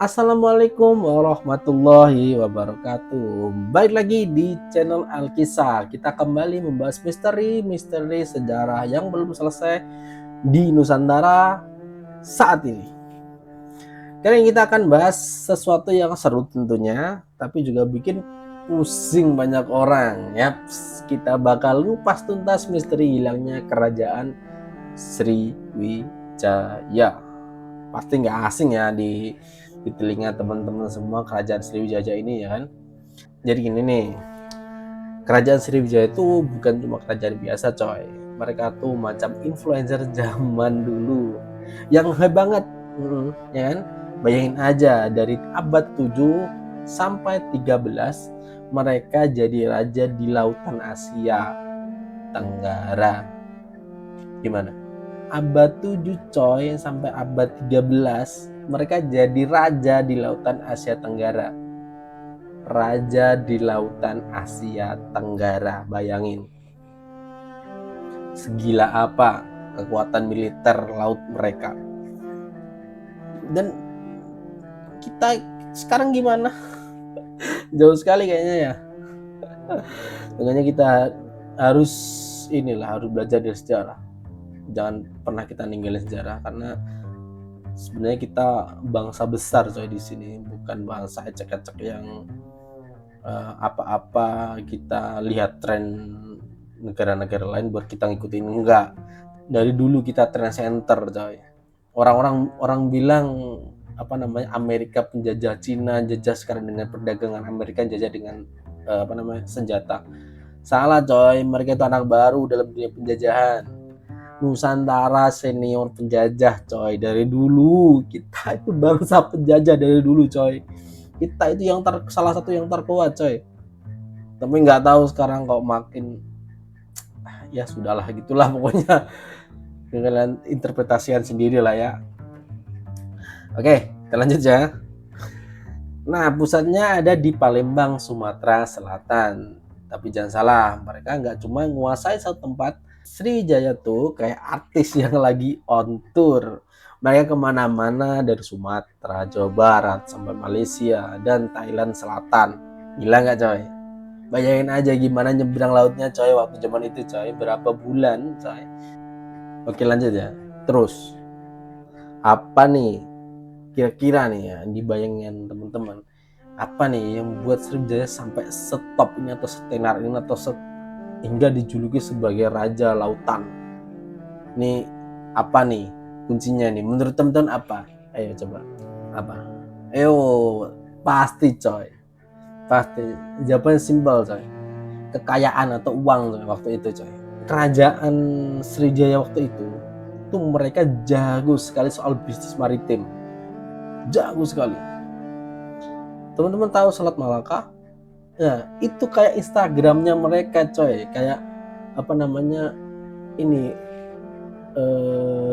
Assalamualaikum warahmatullahi wabarakatuh. Balik lagi di channel Alkisah. Kita kembali membahas misteri-misteri sejarah yang belum selesai di Nusantara saat ini. Kali ini kita akan bahas sesuatu yang seru tentunya, tapi juga bikin pusing banyak orang. Yaps, kita bakal ngupas tuntas misteri hilangnya kerajaan Sriwijaya. Pasti nggak asing ya di telinga teman-teman semua kerajaan Sriwijaya ini ya kan. Jadi gini nih, kerajaan Sriwijaya itu bukan cuma kerajaan biasa coy. Mereka tuh macam influencer zaman dulu yang hebat banget, ya kan. Bayangin aja dari abad 7 sampai 13 mereka jadi raja di lautan Asia Tenggara. Gimana? Abad 7 coy sampai abad 13 mereka jadi raja di lautan Asia Tenggara. Raja di lautan Asia Tenggara, bayangin. Segila apa kekuatan militer laut mereka. Dan kita sekarang gimana? Jauh sekali kayaknya ya. Makanya kita harus belajar dari sejarah. Jangan pernah kita ninggalin sejarah karena sebenarnya kita bangsa besar coy di sini, bukan bangsa ecek-ecek yang apa-apa kita lihat tren negara-negara lain buat kita ngikutin. Enggak, dari dulu kita trend center coy. Orang bilang Amerika penjajah Cina, jajah sekarang dengan perdagangan, Amerika jajah dengan senjata. Salah coy, mereka itu anak baru dalam dunia penjajahan. Nusantara senior penjajah coy, dari dulu kita itu bangsa penjajah dari dulu coy. Kita itu salah satu yang terkuat coy. Tapi nggak tahu sekarang kok makin ya sudahlah gitulah pokoknya. Kalian interpretasian sendiri lah ya. Oke, kita lanjut ya. Nah, pusatnya ada di Palembang, Sumatera Selatan. Tapi jangan salah, mereka nggak cuma menguasai satu tempat. Sriwijaya tuh kayak artis yang lagi on tour. Mereka kemana-mana dari Sumatera, Jawa Barat, sampai Malaysia, dan Thailand Selatan. Gila nggak coy? Bayangin aja gimana nyebrang lautnya coy waktu zaman itu coy. Berapa bulan coy. Oke lanjut ya. Terus, apa nih kira-kira nih ya dibayangin teman-teman? Apa nih yang membuat Sriwijaya sampai stop ini atau setenar ini atau hingga dijuluki sebagai raja lautan? Ini apa nih kuncinya nih? Menurut teman-teman apa? Ayo coba. Apa? Ayo, pasti coy. Pasti. Jawabannya simpel coy. Kekayaan atau uang coy waktu itu coy. Kerajaan Sriwijaya waktu itu mereka jago sekali soal bisnis maritim. Jago sekali. Teman-teman tahu Selat Malaka? Nah, itu kayak Instagramnya mereka coy, kayak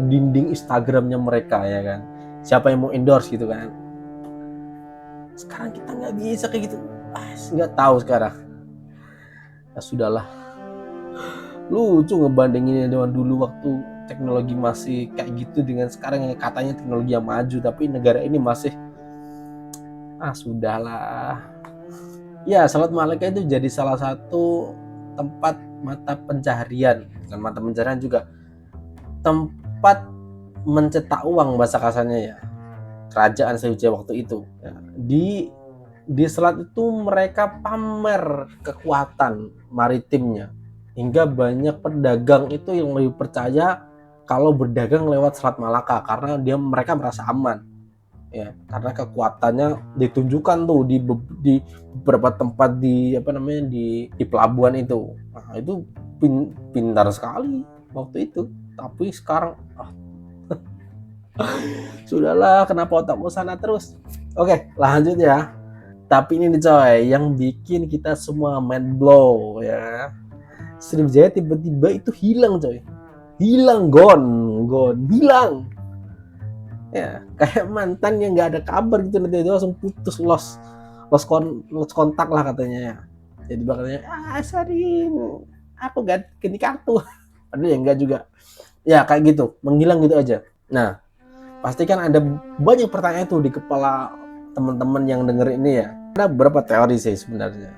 dinding Instagramnya mereka ya kan. Siapa yang mau endorse gitu kan? Sekarang kita nggak bisa kayak gitu. Nggak tahu sekarang. Ya sudahlah. Lucu ngebandingin dengan dulu waktu teknologi masih kayak gitu dengan sekarang yang katanya teknologi yang maju, tapi negara ini masih sudahlah. Ya, Selat Malaka itu jadi salah satu tempat mata pencaharian, bukan mata pencaharian juga, tempat mencetak uang bahasa kasarnya ya, kerajaan Sriwijaya waktu itu. Ya, di selat itu mereka pamer kekuatan maritimnya, hingga banyak pedagang itu yang lebih percaya kalau berdagang lewat Selat Malaka karena mereka merasa aman. Ya, karena kekuatannya ditunjukkan tuh di beberapa tempat di pelabuhan itu. Nah, itu pintar sekali waktu itu. Tapi sekarang sudahlah, kenapa otakku sana terus. Oke, lanjut ya. Tapi ini nih coy, yang bikin kita semua mind blow ya. Sriwijaya tiba-tiba itu hilang coy. Hilang, hilang. Ya, kayak mantan yang nggak ada kabar gitu, nanti itu langsung putus, lost kontak lah katanya ya. Jadi bakatnya sorry aku ganti kartu. Padahal ya enggak juga. Ya kayak gitu, menghilang gitu aja. Nah, pasti kan ada banyak pertanyaan tuh di kepala teman-teman yang denger ini ya, ada beberapa teori sih sebenarnya.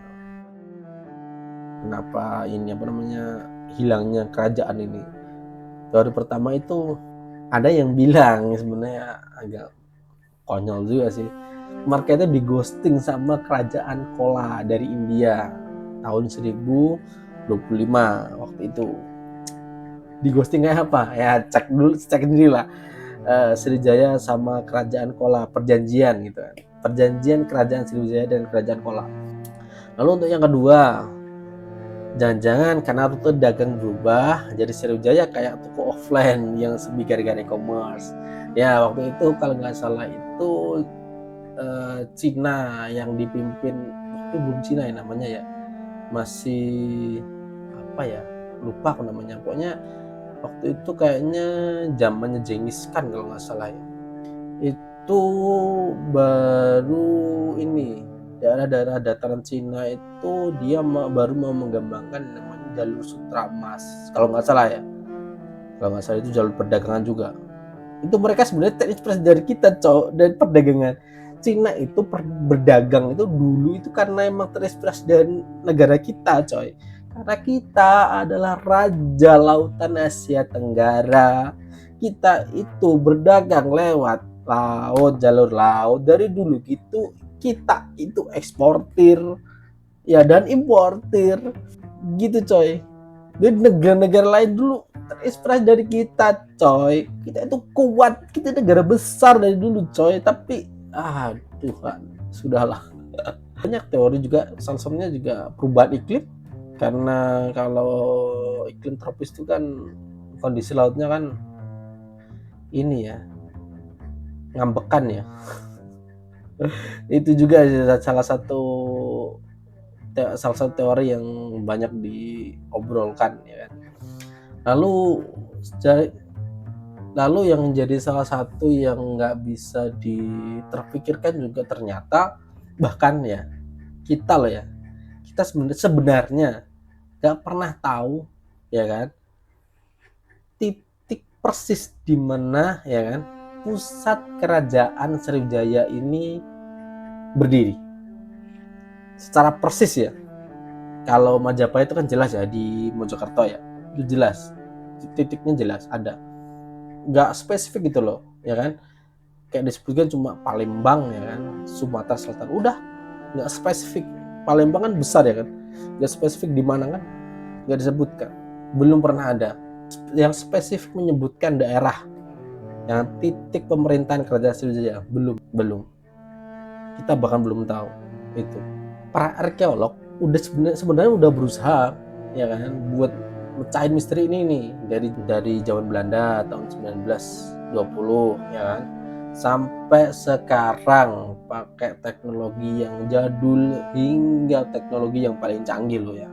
Kenapa ini hilangnya kerajaan ini? Teori pertama itu ada yang bilang sebenarnya agak konyol juga sih. Mereka itu di ghosting sama kerajaan Chola dari India tahun 1025 waktu itu. Di ghosting kayak apa? Ya cek dulu lah. Sriwijaya sama kerajaan Chola perjanjian gitu kan. Perjanjian kerajaan Sriwijaya dan kerajaan Chola. Lalu untuk yang kedua, jangan-jangan karena rute dagang berubah jadi Sriwijaya kayak toko offline yang gara-gara e-commerce. Ya waktu itu kalau nggak salah itu Cina yang dipimpin, waktu belum Cina ya namanya ya, masih apa ya, lupa aku namanya. Pokoknya waktu itu kayaknya zamannya Genghis Khan kalau nggak salah ya. Itu baru ini daerah-daerah dataran Cina itu dia baru mau mengembangkan namanya jalur sutra emas kalau nggak salah ya. Kalau nggak salah itu jalur perdagangan juga. Itu mereka sebenarnya terinspirasi dari kita, dari perdagangan. Cina itu berdagang itu dulu itu karena emang terinspirasi dari negara kita, coy. Karena kita adalah raja lautan Asia Tenggara. Kita itu berdagang lewat laut, jalur laut. Dari dulu gitu kita itu eksportir ya dan importir. Gitu, coy. Jadi negara-negara lain dulu terinspirasi dari kita, coy. Kita itu kuat, kita negara besar dari dulu, coy. Tapi Tuhan, sudahlah. Banyak teori juga, salah satunya juga perubahan iklim. Karena kalau iklim tropis itu kan kondisi lautnya kan ini ya, ngambekan ya. Itu juga salah satu teori yang banyak diobrolkan ya kan. Lalu yang jadi salah satu yang nggak bisa terpikirkan juga ternyata bahkan ya kita sebenarnya nggak pernah tahu ya kan titik persis di mana ya kan pusat kerajaan Sriwijaya ini berdiri secara persis ya. Kalau Majapahit itu kan jelas ya di Mojokerto ya, itu jelas titiknya jelas ada, nggak spesifik gitu loh ya kan, kayak disebutkan cuma Palembang ya kan, Sumatera Selatan, udah nggak spesifik. Palembang kan besar ya kan, nggak spesifik di mana kan, nggak disebutkan, belum pernah ada yang spesifik menyebutkan daerah yang titik pemerintahan kerajaan Sriwijaya, belum kita bahkan belum tahu itu. Para arkeolog sebenarnya udah berusaha ya kan buat mecahin misteri ini nih dari zaman Belanda tahun 1920 ya kan sampai sekarang, pakai teknologi yang jadul hingga teknologi yang paling canggih loh ya.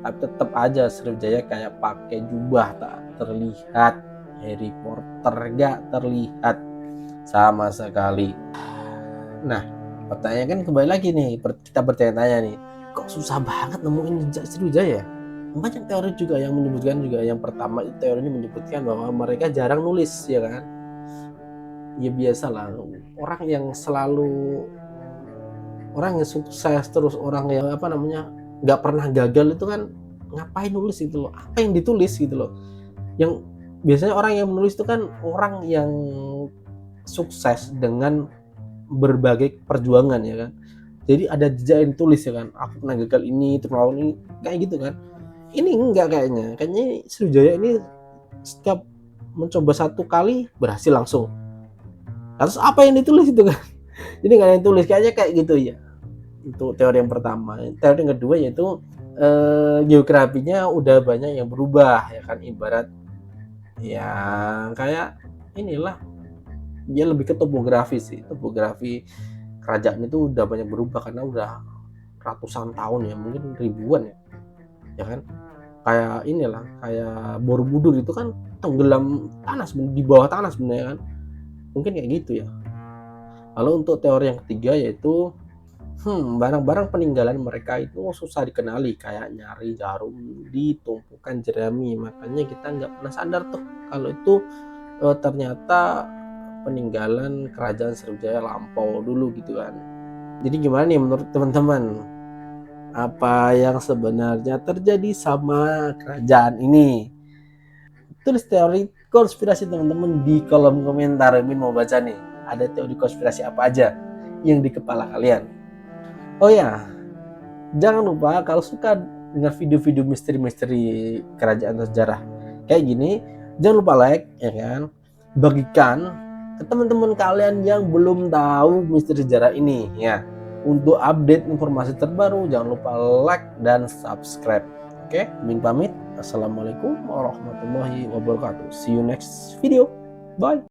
Tapi tetap aja Sriwijaya kayak pakai jubah tak terlihat, Harry Potter gak terlihat sama sekali. Nah, pertanyaan kan kembali lagi nih, kita bertanya-tanya nih, kok susah banget nemuin jejak Sriwijaya? Banyak teori juga yang menyebutkan juga. Yang pertama teori ini menyebutkan bahwa mereka jarang nulis ya kan. Ya biasalah, orang yang sukses terus, orang yang nggak pernah gagal itu kan ngapain nulis gitu loh, apa yang ditulis gitu loh. Yang biasanya orang yang menulis itu kan orang yang sukses dengan berbagai perjuangan ya kan, jadi ada jejak yang ditulis ya kan, aku pernah gagal ini terlalu ini kayak gitu kan. Ini enggak, kayaknya Sriwijaya ini setiap mencoba satu kali berhasil langsung. Terus apa yang ditulis itu kan? Jadi nggak ada yang tulis, kayaknya kayak gitu ya. Untuk teori yang pertama. Teori yang kedua yaitu geografinya udah banyak yang berubah ya kan, ibarat ya kayak inilah, dia lebih ke topografi sih. Topografi kerajaan itu udah banyak berubah karena udah ratusan tahun ya, mungkin ribuan ya kan. Kayak inilah, kayak Borobudur itu kan tenggelam tanah di bawah tanah sebenarnya kan, mungkin kayak gitu ya. Lalu untuk teori yang ketiga yaitu barang-barang peninggalan mereka itu susah dikenali, kayak nyari jarum di tumpukan jerami. Makanya kita nggak pernah sadar tuh kalau itu ternyata peninggalan kerajaan Sriwijaya lampau dulu gitu kan. Jadi gimana nih menurut teman-teman? Apa yang sebenarnya terjadi sama kerajaan ini? Tulis teori konspirasi teman-teman di kolom komentar. Min mau baca nih, ada teori konspirasi apa aja yang di kepala kalian. Oh ya, jangan lupa kalau suka dengar video-video misteri-misteri kerajaan atau sejarah kayak gini, jangan lupa like ya kan, bagikan ke teman-teman kalian yang belum tahu misteri sejarah ini ya. Untuk update informasi terbaru jangan lupa like dan subscribe. Oke, Min pamit. Assalamualaikum warahmatullahi wabarakatuh. See you next video. Bye.